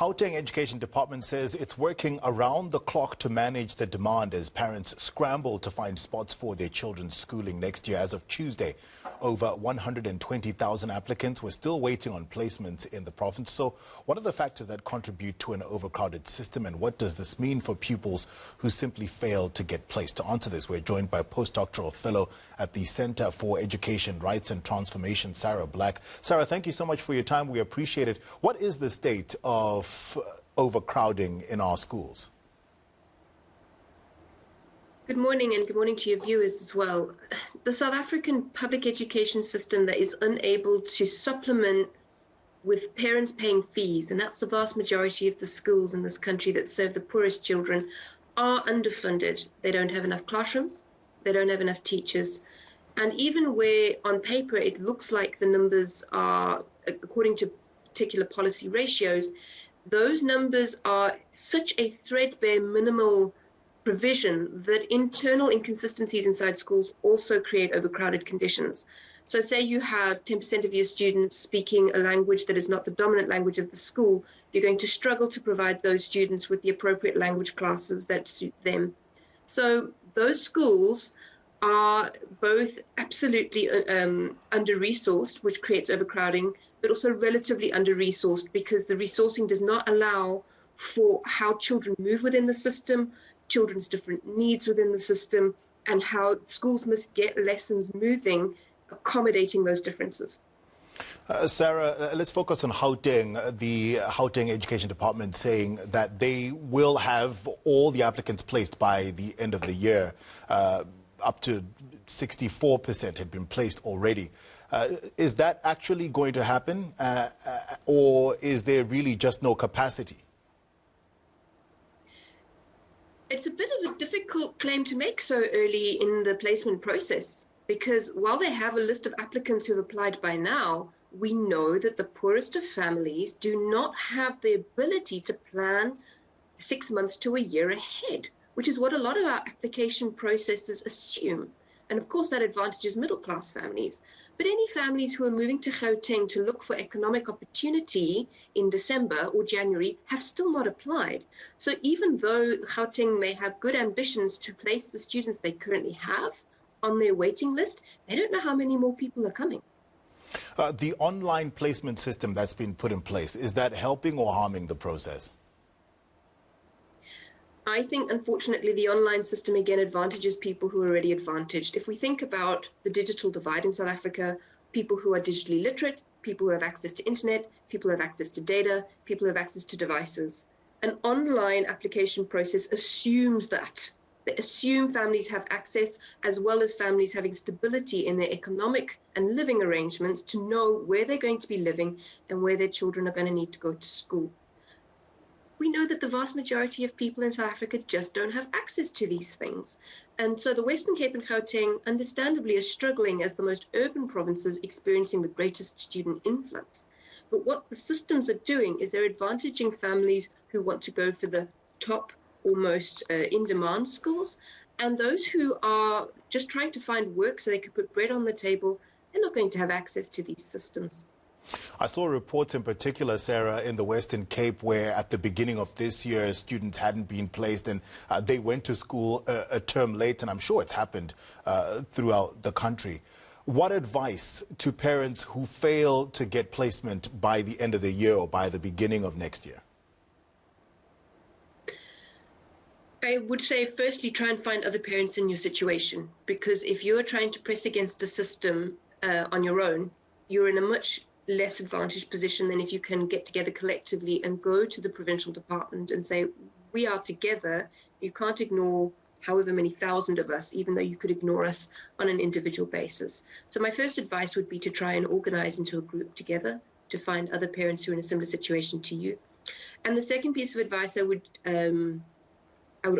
Gauteng Education Department says it's working around the clock to manage the demand as parents scramble to find spots for their children's schooling next year. As of Tuesday, over 120,000 applicants were still waiting on placements in the province. So what are the factors that contribute to an overcrowded system, and what does this mean for pupils who simply fail to get placed? To answer this, we're joined by Postdoctoral Fellow at the Center for Education, Rights and Transformation, Sara Black. Sara, thank you so much for your time. We appreciate it. What is the state of overcrowding in our schools? Good morning, and good morning to your viewers as well. The South African public education system that is unable to supplement with parents paying fees, and that's the vast majority of the schools in this country that serve the poorest children, are underfunded. They don't have enough classrooms, they don't have enough teachers, and even where on paper it looks like the numbers are according to particular policy ratios, those numbers are such a threadbare, minimal provision that internal inconsistencies inside schools also create overcrowded conditions. So say you have 10% of your students speaking a language that is not the dominant language of the school, you're going to struggle to provide those students with the appropriate language classes that suit them. So those schools are both absolutely under-resourced, which creates overcrowding, but also relatively under-resourced because the resourcing does not allow for how children move within the system, children's different needs within the system, and how schools must get lessons moving, accommodating those differences. Sara, let's focus on Gauteng. The Gauteng Education Department saying that they will have all the applicants placed by the end of the year. Up to 64% had been placed already. Is that actually going to happen, or is there really just no capacity? It's a bit of a difficult claim to make so early in the placement process, because while they have a list of applicants who have applied by now, we know that the poorest of families do not have the ability to plan 6 months to a year ahead, which is what a lot of our application processes assume. And of course, that advantages middle-class families. But any families who are moving to Gauteng to look for economic opportunity in December or January have still not applied. So even though Gauteng may have good ambitions to place the students they currently have on their waiting list, they don't know how many more people are coming. The online placement system that's been put in place, is that helping or harming the process? I think, unfortunately, the online system again advantages people who are already advantaged. If we think about the digital divide in South Africa, people who are digitally literate, people who have access to internet, people who have access to data, people who have access to devices. An online application process assumes that. They assume families have access, as well as families having stability in their economic and living arrangements to know where they're going to be living and where their children are going to need to go to school. We know that the vast majority of people in South Africa just don't have access to these things. And so the Western Cape and Gauteng understandably are struggling as the most urban provinces experiencing the greatest student influx. But what the systems are doing is they're advantaging families who want to go for the top or most in-demand schools, and those who are just trying to find work so they can put bread on the table, they're not going to have access to these systems. I saw reports in particular, Sara, in the Western Cape where at the beginning of this year students hadn't been placed and they went to school a term late, and I'm sure it's happened throughout the country. What advice to parents who fail to get placement by the end of the year or by the beginning of next year? I would say, firstly, try and find other parents in your situation, because if you're trying to press against a system on your own, you're in a much less advantaged position than if you can get together collectively and go to the provincial department and say, we are together. You can't ignore however many thousand of us, even though you could ignore us on an individual basis. So my first advice would be to try and organize into a group together to find other parents who are in a similar situation to you. And the second piece of advice I would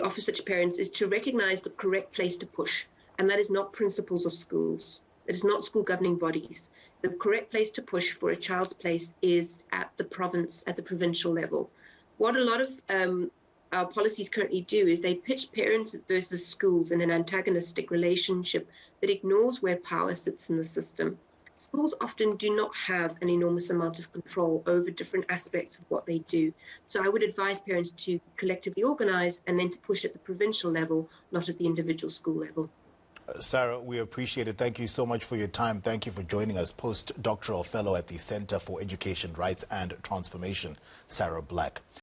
offer such parents is to recognize the correct place to push. And that is not principals of schools. It is not school governing bodies. The correct place to push for a child's place is at the province, at the provincial level. What a lot of our policies currently do is they pitch parents versus schools in an antagonistic relationship that ignores where power sits in the system. schools often do not have an enormous amount of control over different aspects of what they do. So I would advise parents to collectively organize and then to push at the provincial level, not at the individual school level. Sara, we appreciate it. Thank you so much for your time. Thank you for joining us. Postdoctoral Fellow at the Center for Education Rights and Transformation, Sara Black.